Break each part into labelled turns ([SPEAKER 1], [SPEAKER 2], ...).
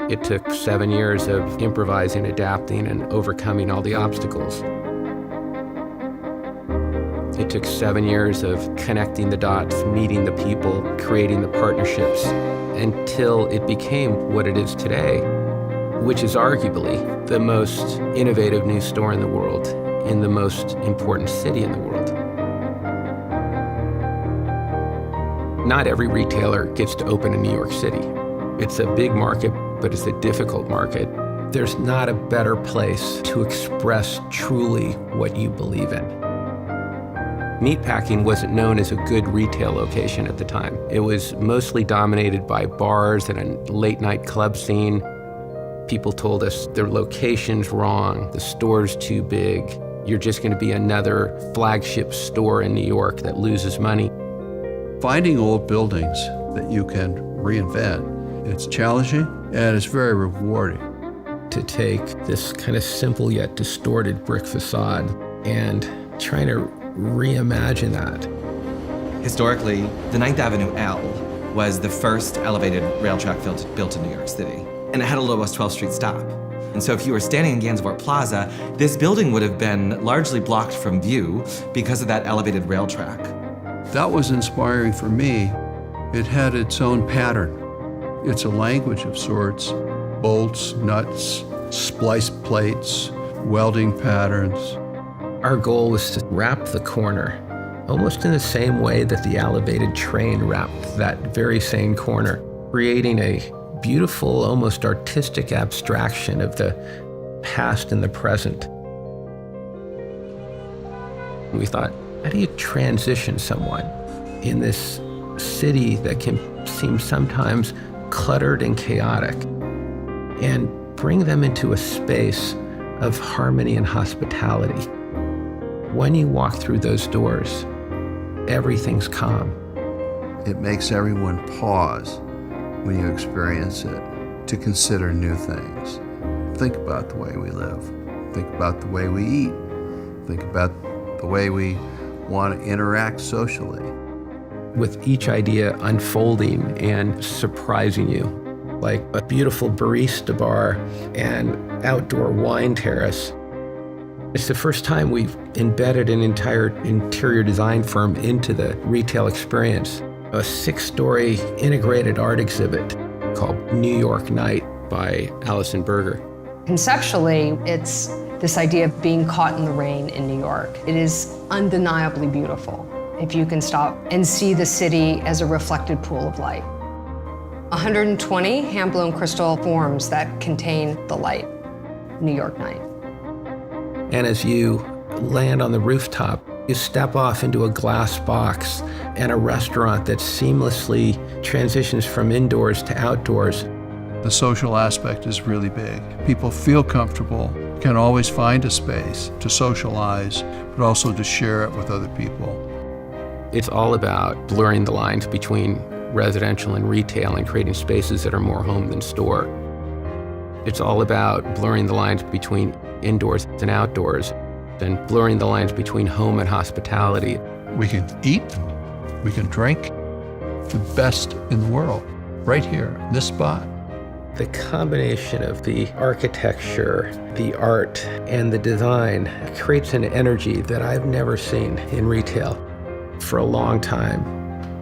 [SPEAKER 1] It took 7 years of improvising, adapting, and overcoming all the obstacles. It took 7 years of connecting the dots, meeting the people, creating the partnerships, until it became what it is today, which is arguably the most innovative new store in the world, in the most important city in the world. Not every retailer gets to open in New York City. It's a big market, but it's a difficult market. There's not a better place to express truly what you believe in. Meatpacking wasn't known as a good retail location at the time. It was mostly dominated by bars and a late-night club scene. People told us their location's wrong, the store's too big, you're just going to be another flagship store in New York that loses money.
[SPEAKER 2] Finding old buildings that you can reinvent, it's challenging and it's very rewarding.
[SPEAKER 1] To take this kind of simple yet distorted brick facade and trying to reimagine that.
[SPEAKER 3] Historically, the 9th Avenue L was the first elevated rail track built in New York City, and it had a lowest 12th Street stop. And so if you were standing in Gansevoort Plaza, this building would have been largely blocked from view because of that elevated rail track.
[SPEAKER 2] That was inspiring for me. It had its own pattern. It's a language of sorts, bolts, nuts, splice plates, welding patterns.
[SPEAKER 1] Our goal was to wrap the corner, almost in the same way that the elevated train wrapped that very same corner, creating a beautiful, almost artistic abstraction of the past and the present. We thought, how do you transition someone in this city that can seem sometimes cluttered and chaotic, and bring them into a space of harmony and hospitality? When you walk through those doors, everything's calm.
[SPEAKER 4] It makes everyone pause when you experience it to consider new things. Think about the way we live. Think about the way we eat. Think about the way we want to interact socially.
[SPEAKER 1] With each idea unfolding and surprising you, like a beautiful barista bar and outdoor wine terrace. It's the first time we've embedded an entire interior design firm into the retail experience. A 6-story integrated art exhibit called New York Night by Alison Berger.
[SPEAKER 5] Conceptually, it's this idea of being caught in the rain in New York. It is undeniably beautiful if you can stop and see the city as a reflected pool of light. 120 hand-blown crystal forms that contain the light. New York Night.
[SPEAKER 1] And as you land on the rooftop, you step off into a glass box and a restaurant that seamlessly transitions from indoors to outdoors.
[SPEAKER 2] The social aspect is really big. People feel comfortable, can always find a space to socialize, but also to share it with other people.
[SPEAKER 1] It's all about blurring the lines between residential and retail and creating spaces that are more home than store. It's all about blurring the lines between indoors and outdoors, and blurring the lines between home and hospitality.
[SPEAKER 2] We can eat, we can drink, the best in the world, right here, in this spot.
[SPEAKER 1] The combination of the architecture, the art, and the design creates an energy that I've never seen in retail. For a long time,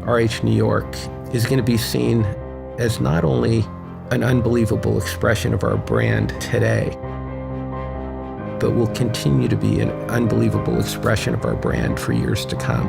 [SPEAKER 1] RH New York is going to be seen as not only an unbelievable expression of our brand today, but will continue to be an unbelievable expression of our brand for years to come.